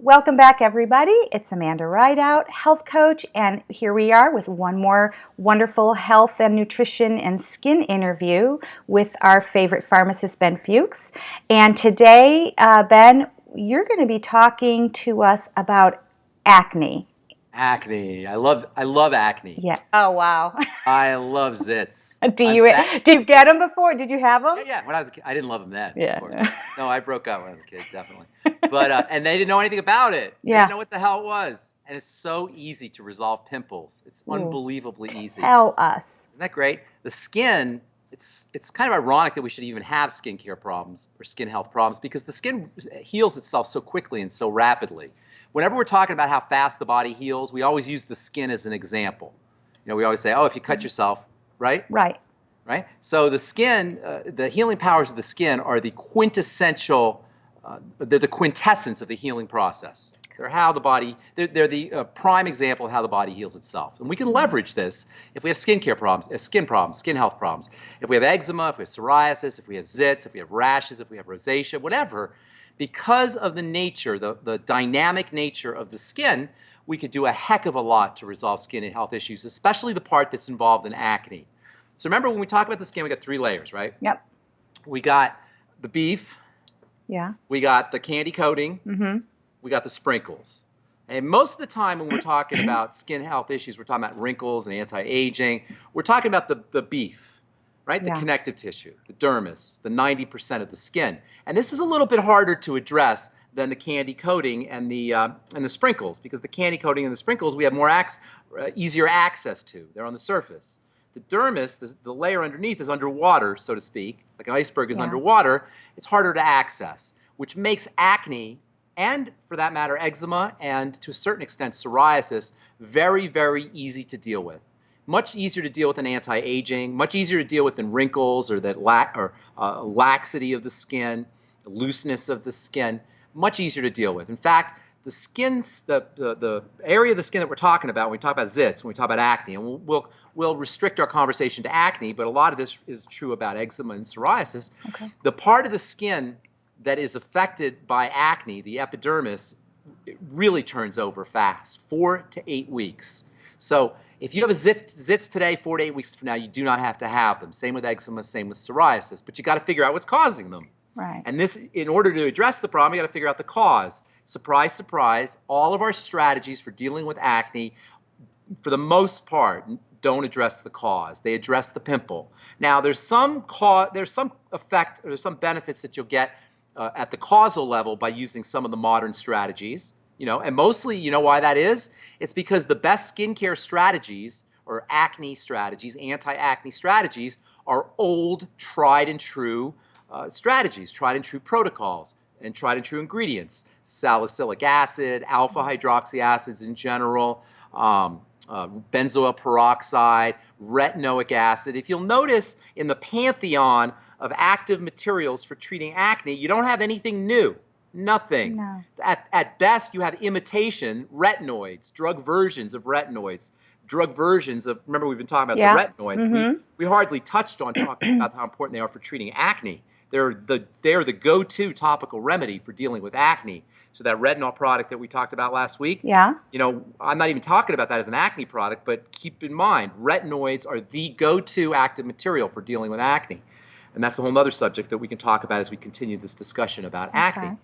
Welcome back, everybody. It's Amanda Ridout, health coach, and here we are with one more wonderful health and nutrition and skin interview with our favorite pharmacist, Ben Fuchs. And today, Ben, you're going to be talking to us about acne. Acne. I love acne. Yeah. Oh, wow. I love zits. Do you get them before? Did you have them? Yeah. When I was a kid, I didn't love them then. Yeah. Of course. No, I broke out when I was a kid, definitely. But and they didn't know anything about it. They Yeah. didn't know what the hell it was. And it's so easy to resolve pimples. It's unbelievably easy. Tell us. Isn't that great? The skin. It's kind of ironic that we should even have skincare problems or skin health problems because the skin heals itself so quickly and so rapidly. Whenever we're talking about how fast the body heals, we always use the skin as an example. You know, we always say, oh, if you cut yourself, right? Right. Right? So the skin, the healing powers of the skin are the quintessential, they're the quintessence of the healing process. They're how the body, they're the prime example of how the body heals itself. And we can leverage this if we have skincare problems, skin health problems. If we have eczema, if we have psoriasis, if we have zits, if we have rashes, if we have rosacea, whatever, because of the nature, the dynamic nature of the skin, we could do a heck of a lot to resolve skin and health issues, especially the part that's involved in acne. So remember, when we talk about the skin, we got 3 layers, right? Yep. We got the beef. Yeah. We got the candy coating. Mm-hmm. We got the sprinkles. And most of the time when we're talking about skin health issues, we're talking about wrinkles and anti-aging. We're talking about the beef, right? The connective tissue, the dermis, the 90% of the skin. And this is a little bit harder to address than the candy coating and the sprinkles, because the candy coating and the sprinkles we have more easier access to. They're on the surface. The dermis, the layer underneath, is underwater, so to speak, like an iceberg is underwater. It's harder to access, which makes acne and, for that matter, eczema and, to a certain extent, psoriasis very, very easy to deal with. Much easier to deal with than anti-aging, much easier to deal with than wrinkles or laxity of the skin, the looseness of the skin, much easier to deal with. In fact, the area of the skin that we're talking about when we talk about zits, when we talk about acne, and we'll restrict our conversation to acne, but a lot of this is true about eczema and psoriasis. Okay. The part of the skin that is affected by acne, the epidermis, it really turns over fast, 4 to 8 weeks. So if you have a zits today, 4 to 8 weeks from now, you do not have to have them. Same with eczema, same with psoriasis, but you got to figure out what's causing them. Right. And this, in order to address the problem, you got to figure out the cause. Surprise, surprise, all of our strategies for dealing with acne, for the most part, don't address the cause. They address the pimple. Now, there's some effect, or there's some benefits that you'll get at the causal level by using some of the modern strategies, and mostly, why that is? It's because the best skincare strategies or acne strategies, anti-acne strategies, are old, tried and true strategies, tried and true protocols, and tried and true ingredients: salicylic acid, alpha hydroxy acids in general, benzoyl peroxide, retinoic acid. If you'll notice in the pantheon of active materials for treating acne, you don't have anything new. Nothing. No. At best, you have imitation retinoids, drug versions of retinoids, drug versions of, remember we've been talking about the retinoids. Mm-hmm. We hardly touched on talking about how important they are for treating acne. They're the go-to topical remedy for dealing with acne. So that retinol product that we talked about last week, I'm not even talking about that as an acne product, but keep in mind, retinoids are the go-to active material for dealing with acne. And that's a whole other subject that we can talk about as we continue this discussion about acne.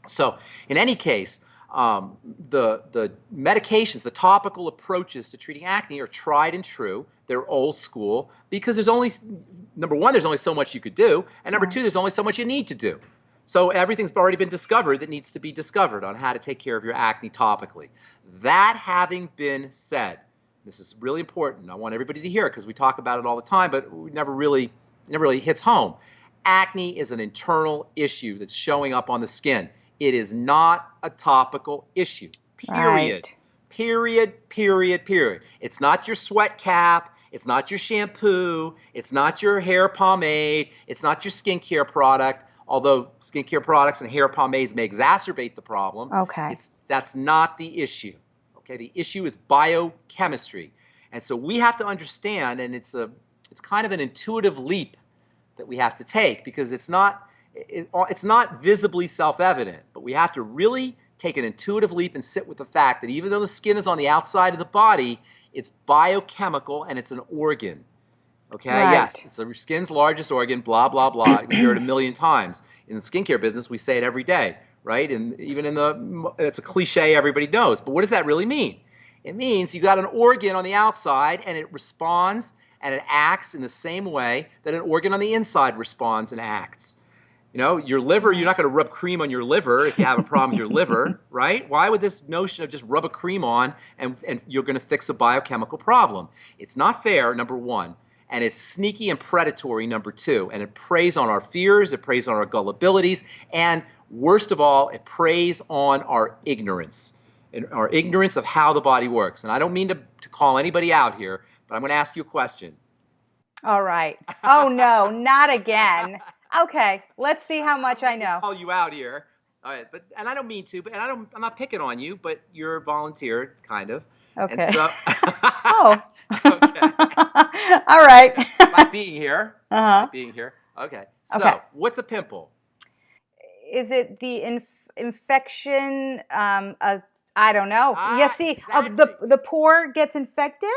So in any case, the medications, the topical approaches to treating acne are tried and true. They're old school because there's only, number one, there's only so much you could do, and number two, there's only so much you need to do. So everything's already been discovered that needs to be discovered on how to take care of your acne topically. That having been said, this is really important. I want everybody to hear it because we talk about it all the time, but it never really hits home. Acne is an internal issue that's showing up on the skin. It is not a topical issue, period. Right. Period. It's not your sweat cap. It's not your shampoo. It's not your hair pomade. It's not your skincare product, although skincare products and hair pomades may exacerbate the problem. Okay. That's not the issue. Okay, the issue is biochemistry. And so we have to understand, and it's kind of an intuitive leap that we have to take because it's not visibly self-evident, but we have to really take an intuitive leap and sit with the fact that even though the skin is on the outside of the body, it's biochemical and it's an organ. Okay, Right. yes, it's the skin's largest organ, blah, blah, blah. You hear it a million times. In the skincare business, we say it every day, right? And even it's a cliche everybody knows. But what does that really mean? It means you got an organ on the outside and it responds and it acts in the same way that an organ on the inside responds and acts. You know, your liver, you're not going to rub cream on your liver if you have a problem with your liver, right? Why would this notion of just rub a cream on and you're going to fix a biochemical problem? It's not fair, number one, and it's sneaky and predatory, number two, and it preys on our fears, it preys on our gullibilities, and worst of all, it preys on our ignorance of how the body works. And I don't mean to call anybody out here, but I'm going to ask you a question. All right. Oh, no, not again. Okay, let's see how much I know. Call you out here, all right? And I don't mean to, I'm not picking on you, but you're a volunteer, kind of. Okay. And so, oh. Okay. All right. By being here. By being here. Okay. So, what's a pimple? Is it the infection? I don't know. You see, exactly. the pore gets infected.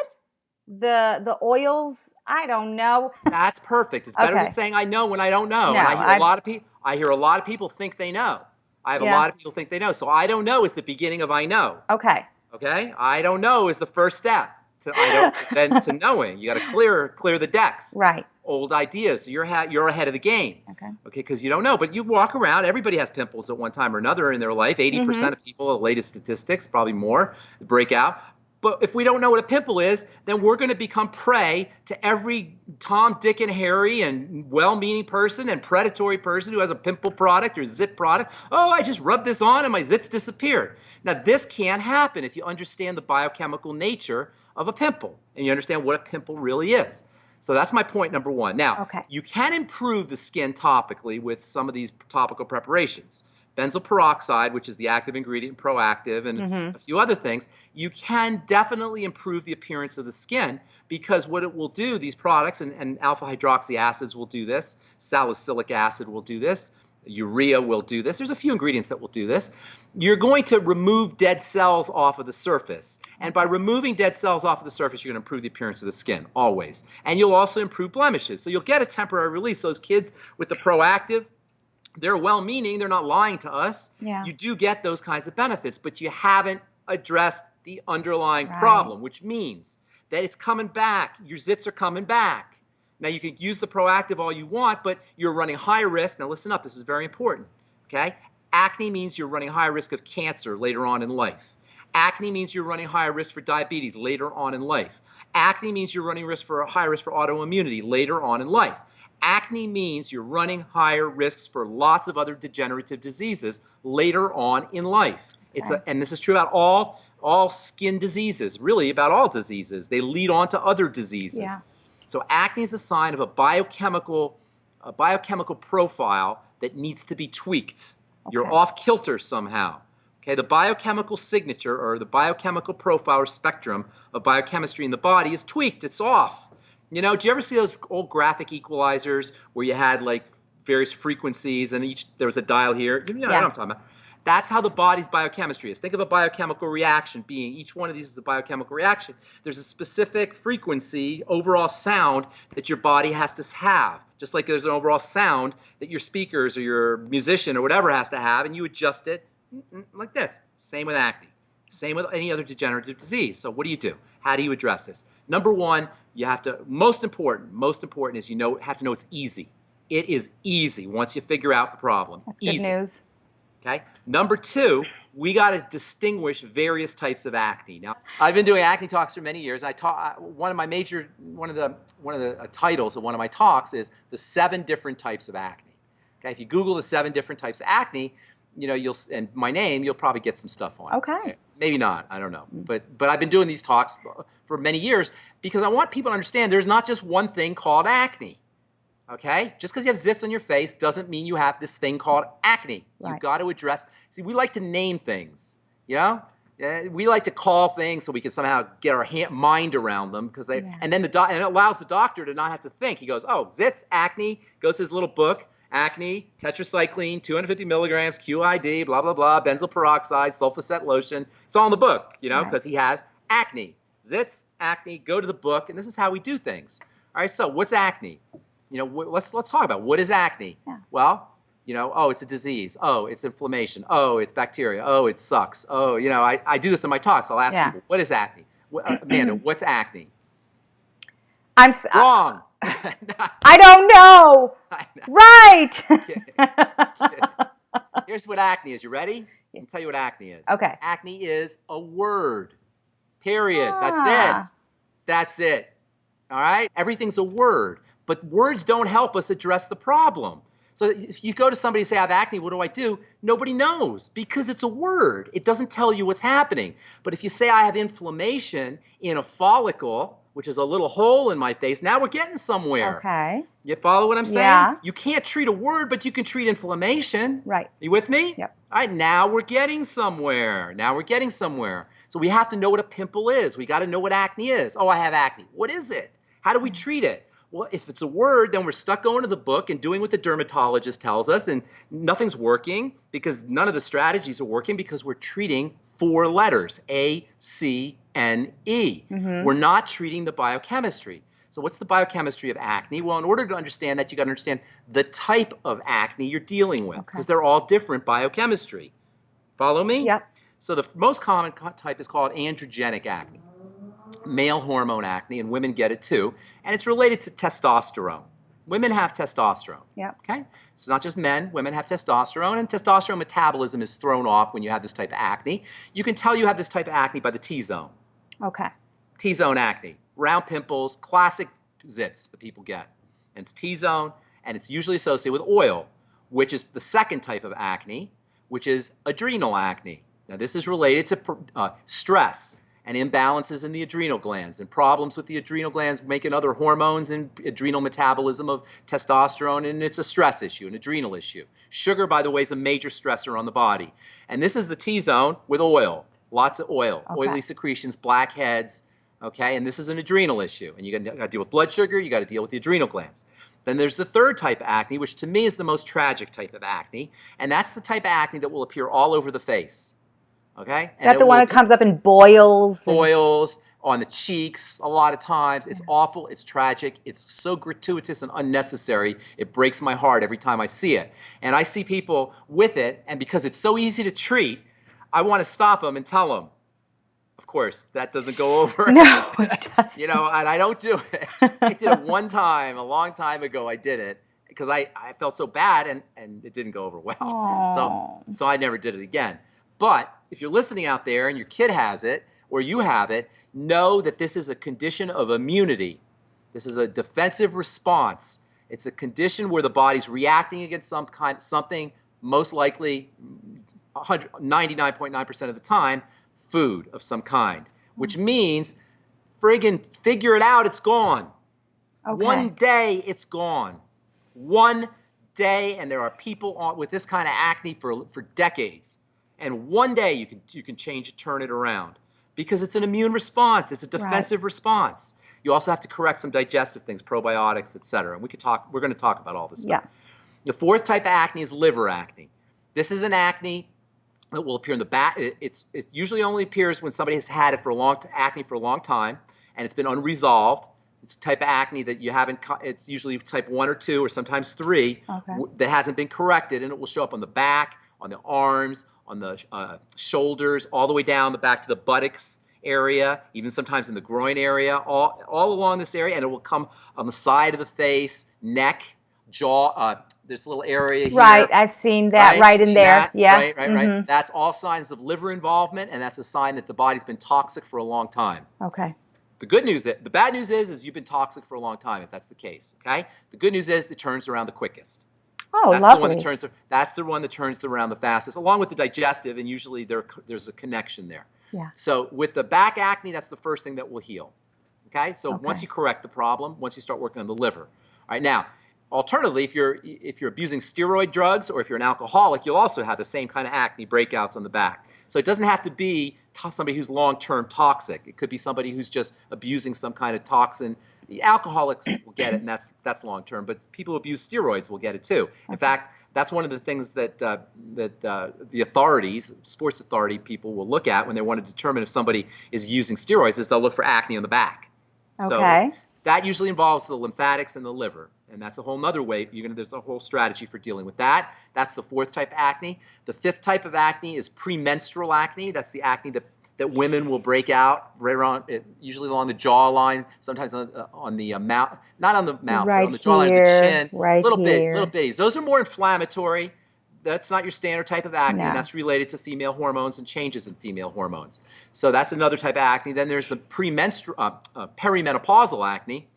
The oils, I don't know. That's perfect. It's better than saying I know when I don't know. No, and I hear a lot of people think they know. I have a lot of people think they know. So I don't know is the beginning of I know. Okay. Okay? I don't know is the first step to to knowing. You got to clear the decks. Right. Old ideas. So you're ahead of the game. Okay. Okay, because you don't know. But you walk around, everybody has pimples at one time or another in their life. 80% of people, the latest statistics, probably more, break out. But if we don't know what a pimple is, then we're going to become prey to every Tom, Dick, and Harry and well-meaning person and predatory person who has a pimple product or zit product. Oh, I just rubbed this on and my zits disappeared. Now, this can't happen if you understand the biochemical nature of a pimple and you understand what a pimple really is. So that's my point number one. Now, you can improve the skin topically with some of these topical preparations. Benzoyl peroxide, which is the active ingredient, Proactive, and a few other things, you can definitely improve the appearance of the skin because what it will do, these products, and alpha hydroxy acids will do this, salicylic acid will do this, urea will do this. There's a few ingredients that will do this. You're going to remove dead cells off of the surface. And by removing dead cells off of the surface, you're going to improve the appearance of the skin, always. And you'll also improve blemishes. So you'll get a temporary release. Those kids with the Proactive, they're well-meaning, they're not lying to us. Yeah. You do get those kinds of benefits, but you haven't addressed the underlying problem, which means that it's coming back. Your zits are coming back. Now, you can use the Proactive all you want, but you're running higher risk. Now, listen up. This is very important, okay? Acne means you're running higher risk of cancer later on in life. Acne means you're running higher risk for diabetes later on in life. Acne means you're running higher risk for autoimmunity later on in life. Acne means you're running higher risks for lots of other degenerative diseases later on in life. And this is true about all skin diseases, really about all diseases. They lead on to other diseases. Yeah. So acne is a sign of a biochemical profile that needs to be tweaked. You're off kilter somehow. Okay, the biochemical signature or the biochemical profile or spectrum of biochemistry in the body is tweaked. It's off. You know, do you ever see those old graphic equalizers where you had like various frequencies and there was a dial here? You know what I'm talking about. That's how the body's biochemistry is. Think of a biochemical reaction being, each one of these is a biochemical reaction. There's a specific frequency, overall sound that your body has to have. Just like there's an overall sound that your speakers or your musician or whatever has to have, and you adjust it like this. Same with acne. Same with any other degenerative disease. So what do? How do you address this? Number one, you have to, most important is have to know it's easy. It is easy once you figure out the problem. That's good news. Okay. Number two, we got to distinguish various types of acne. Now, I've been doing acne talks for many years. One of the titles of one of my talks is the 7 different types of acne. Okay. If you Google the 7 different types of acne, you know, and my name, you'll probably get some stuff on it. Okay. Maybe not, I don't know. But I've been doing these talks for many years because I want people to understand there's not just one thing called acne. Okay? Just because you have zits on your face doesn't mean you have this thing called acne. Right. You've got to address, see, we like to name things, you know? We like to call things so we can somehow get our mind around them and then and it allows the doctor to not have to think. He goes, oh, zits, acne, goes to his little book, Acne, tetracycline, 250 milligrams, QID, blah, blah, blah, benzoyl peroxide, sulfaset lotion. It's all in the book, you know, because he has acne. Zits, acne, go to the book, and this is how we do things. All right, so what's acne? You know, let's talk about what is acne. Yeah. Well, you know, oh, it's a disease. Oh, it's inflammation. Oh, it's bacteria. Oh, it sucks. Oh, you know, I do this in my talks. I'll ask people, what is acne? Amanda, what's acne? Wrong. I don't know. Right. Kidding. Here's what acne is. You ready? I'll tell you what acne is. Okay. Acne is a word. Period. That's it. That's it. All right? Everything's a word. But words don't help us address the problem. So if you go to somebody and say, I have acne, what do I do? Nobody knows because it's a word. It doesn't tell you what's happening. But if you say, I have inflammation in a follicle, which is a little hole in my face, now we're getting somewhere. Okay. You follow what I'm saying? Yeah. You can't treat a word, but you can treat inflammation. Right. You with me? Yep. All right, now we're getting somewhere. Now we're getting somewhere. So we have to know what a pimple is. We got to know what acne is. Oh, I have acne. What is it? How do we treat it? Well, if it's a word, then we're stuck going to the book and doing what the dermatologist tells us, and nothing's working because none of the strategies are working because we're treating 4 letters, A, C, N, E. We're not treating the biochemistry. So what's the biochemistry of acne? Well, in order to understand that, you got to understand the type of acne you're dealing with because they're all different biochemistry. Follow me? Yep. So the most common type is called androgenic acne. Male hormone acne, and women get it too, and it's related to testosterone. Women have testosterone. Yep. Okay? It's not just men. Women have testosterone, and testosterone metabolism is thrown off when you have this type of acne. You can tell you have this type of acne by the T-zone. Okay. T-zone acne. Round pimples, classic zits that people get. And it's T-zone, and it's usually associated with oil, which is the second type of acne, which is adrenal acne. Now, this is related to stress and imbalances in the adrenal glands and problems with the adrenal glands making other hormones and adrenal metabolism of testosterone, and it's a stress issue, an adrenal issue. Sugar, by the way, is a major stressor on the body. And this is the T-zone with oil, lots of oil, oily secretions, blackheads, okay? And this is an adrenal issue. And you got to deal with blood sugar, you got to deal with the adrenal glands. Then there's the third type of acne, which to me is the most tragic type of acne, and that's the type of acne that will appear all over the face. Okay? Is that the one that comes up in boils? Boils on the cheeks a lot of times. It's awful. It's tragic. It's so gratuitous and unnecessary. It breaks my heart every time I see it. And I see people with it, and because it's so easy to treat, I want to stop them and tell them. Of course, that doesn't go over. No, it doesn't. You know, and I don't do it. I did it one time, a long time ago I did it, because I felt so bad and it didn't go over well. So I never did it again. But if you're listening out there and your kid has it or you have it, know that this is a condition of immunity. This is a defensive response. It's a condition where the body's reacting against something, most likely 99.9% of the time, food of some kind, which means friggin' figure it out, it's gone. Okay. One day it's gone. One day, and there are people with this kind of acne for decades. And one day you can change it, turn it around, because it's an immune response. It's a defensive response. You also have to correct some digestive things, probiotics, etc. And we're going to talk about all this stuff. Yeah. The fourth type of acne is liver acne. This is an acne that will appear in the back. It usually only appears when somebody has had it for a long time, and it's been unresolved. It's a type of acne that you haven't. It's usually type 1 or 2 or sometimes 3 that hasn't been corrected, and it will show up on the back, on the arms, on the shoulders, all the way down the back to the buttocks area, even sometimes in the groin area, all along this area, and it will come on the side of the face, neck, jaw, this little area here. Right, I've seen that right in there. That? Yeah. Right. That's all signs of liver involvement, and that's a sign that the body's been toxic for a long time. Okay. The bad news is you've been toxic for a long time, if that's the case, okay? The good news is it turns around the quickest. Oh, that's lovely. That's the one that turns around the fastest, along with the digestive, and usually there's a connection there. Yeah. So with the back acne, that's the first thing that will heal. Okay? So once you correct the problem, once you start working on the liver. All right, now, alternatively, if you're abusing steroid drugs or if you're an alcoholic, you'll also have the same kind of acne breakouts on the back. So it doesn't have to be somebody who's long-term toxic. It could be somebody who's just abusing some kind of toxin The alcoholics will get it, and that's long term. But people who abuse steroids will get it too. In fact, that's one of the things that the authorities, sports authority people, will look at when they want to determine if somebody is using steroids. Is they'll look for acne on the back. Okay. So that usually involves the lymphatics and the liver, and that's a whole nother way. There's a whole strategy for dealing with that. That's the fourth type of acne. The fifth type of acne is premenstrual acne. That's the acne that women will break out right around, usually along the jawline, sometimes on the mouth, not on the mouth, Right but on the jawline here, of the chin. right little here. little bitties. Those are more inflammatory. That's not your standard type of acne, No. and that's related to female hormones and changes in female hormones. So that's another type of acne. Then there's the perimenopausal acne,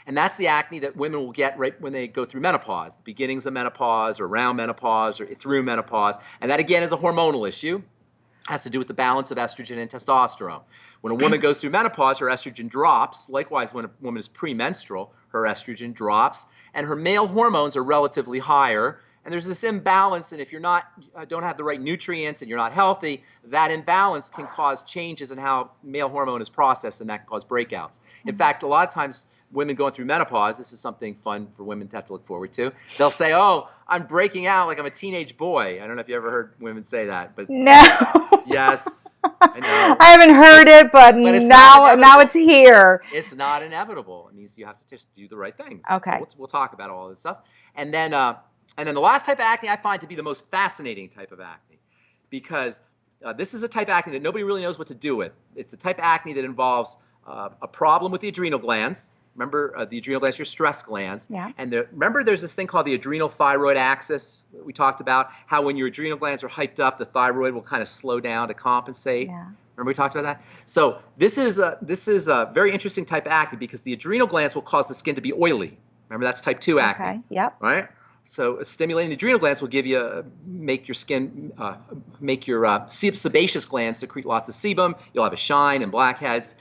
and that's the acne that women will get right when they go through menopause, the beginnings of menopause, or around menopause, or through menopause. And that, again, is a hormonal issue. It has to do with the balance of estrogen and testosterone. When a woman goes through menopause, her estrogen drops. Likewise, when a woman is premenstrual, her estrogen drops, and her male hormones are relatively higher. And there's this imbalance, and if you're don't have the right nutrients and you're not healthy, that imbalance can cause changes in how male hormone is processed, and that can cause breakouts. In fact, a lot of times, women going through menopause, this is something fun for women to have to look forward to. They'll say, "Oh, I'm breaking out like I'm a teenage boy." I don't know if you ever heard women say that, but No. yes, I know. I haven't heard it, but it's now it's here. It's not inevitable. It means you have to just do the right things. Okay. We'll talk about all this stuff. And then the last type of acne I find to be the most fascinating type of acne, because this is a type of acne that nobody really knows what to do with. It's a type of acne that involves a problem with the adrenal glands. Remember, the adrenal glands, your stress glands. Yeah. And remember, there's this thing called the adrenal thyroid axis that we talked about, how when your adrenal glands are hyped up, the thyroid will kind of slow down to compensate. Yeah. Remember we talked about that? So this is a very interesting type of acne, because the adrenal glands will cause the skin to be oily. Remember, that's type 2 acne. Okay. Yep. Right? So stimulating the adrenal glands will make your skin, make your sebaceous glands secrete lots of sebum. You'll have a shine and blackheads.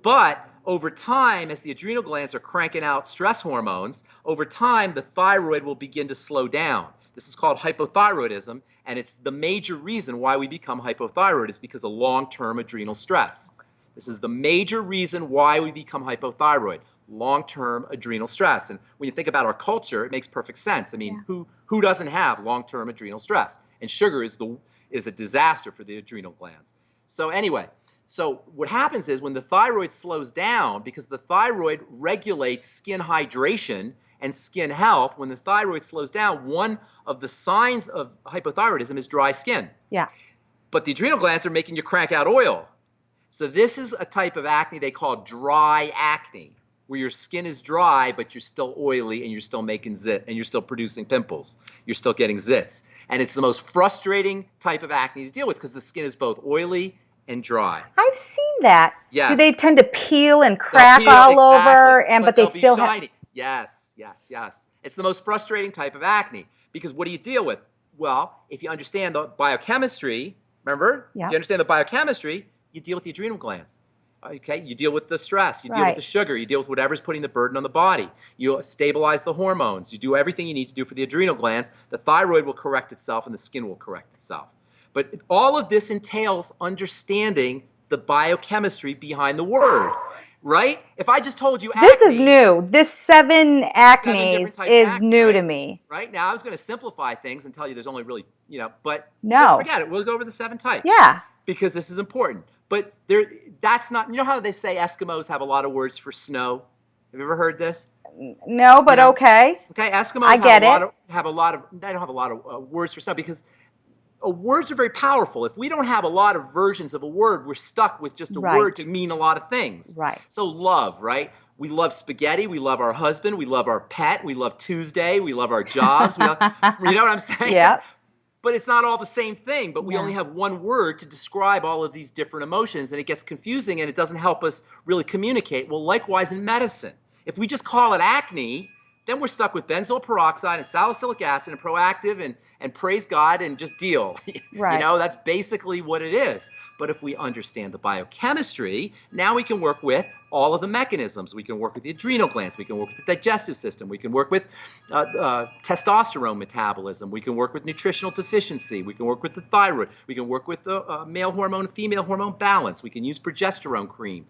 But over time, as the adrenal glands are cranking out stress hormones, over time the thyroid will begin to slow down. This is called hypothyroidism, and it's the major reason why we become hypothyroid is because of long-term adrenal stress. This is the major reason why we become hypothyroid. Long-term adrenal stress. And when you think about our culture, it makes perfect sense. I mean, who doesn't have long-term adrenal stress? And sugar is a disaster for the adrenal glands. So anyway, so what happens is when the thyroid slows down, because the thyroid regulates skin hydration and skin health, when the thyroid slows down, one of the signs of hypothyroidism is dry skin. Yeah. But the adrenal glands are making you crank out oil. So this is a type of acne they call dry acne, where your skin is dry, but you're still oily and you're still making zit and you're still producing pimples. You're still getting zits. And it's the most frustrating type of acne to deal with because the skin is both oily and dry. I've seen that. Yes. Do they tend to peel and crack all over, but they still have... shiny. Yes. It's the most frustrating type of acne because what do you deal with? Well, if you understand the biochemistry, remember? Yeah. If you understand the biochemistry, you deal with the adrenal glands. Okay, you deal with the stress, you deal with the sugar, you deal with whatever's putting the burden on the body. You stabilize the hormones, you do everything you need to do for the adrenal glands. The thyroid will correct itself and the skin will correct itself. But all of this entails understanding the biochemistry behind the word, right? If I just told you acne... This is new. This seven acnes is acne, new right? to me. Right? Now, I was going to simplify things and tell you there's only really, but No. Forget it. We'll go over the 7 types. Yeah. Because this is important. But that's not, how they say Eskimos have a lot of words for snow? Have you ever heard this? No, but okay. Okay, Eskimos I get have a lot of, they don't have a lot of words for snow because words are very powerful. If we don't have a lot of versions of a word, we're stuck with just a word to mean a lot of things. Right. So love, right? We love spaghetti, we love our husband, we love our pet, we love Tuesday, we love our jobs. You know what I'm saying? Yeah. But it's not all the same thing, but we only have one word to describe all of these different emotions, and it gets confusing, and it doesn't help us really communicate. Well, likewise in medicine. If we just call it acne, then we're stuck with benzoyl peroxide and salicylic acid and Proactive and praise God and just deal. Right. You know, that's basically what it is. But if we understand the biochemistry, now we can work with all of the mechanisms. We can work with the adrenal glands. We can work with the digestive system. We can work with testosterone metabolism. We can work with nutritional deficiency. We can work with the thyroid. We can work with the male hormone and female hormone balance. We can use progesterone cream.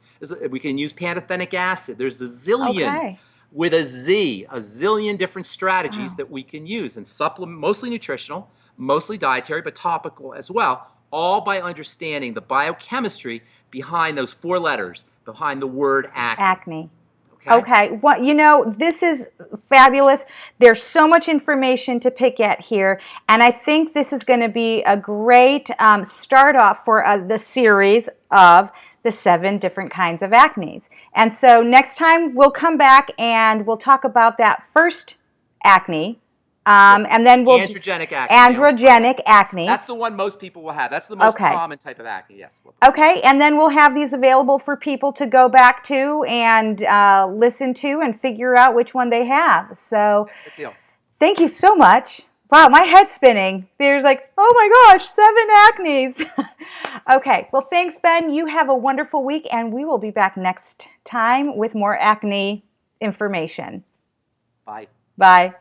We can use pantothenic acid. There's a zillion. Okay. With a Z, a zillion different strategies that we can use and supplement, mostly nutritional, mostly dietary, but topical as well, all by understanding the biochemistry behind those 4 letters, behind the word acne. Acne. Okay. Well, you know, this is fabulous. There's so much information to pick at here, and I think this is going to be a great start off for the series of the 7 different kinds of acne. And so next time we'll come back and we'll talk about that first acne, and then we'll androgenic acne. Androgenic acne. That's the one most people will have. That's the most common type of acne. Yes. Okay, and then we'll have these available for people to go back to and listen to and figure out which one they have. So, good deal. Thank you so much. Wow, my head's spinning. There's like, oh my gosh, 7 acnes. Okay, well, thanks, Ben. You have a wonderful week, and we will be back next time with more acne information. Bye. Bye.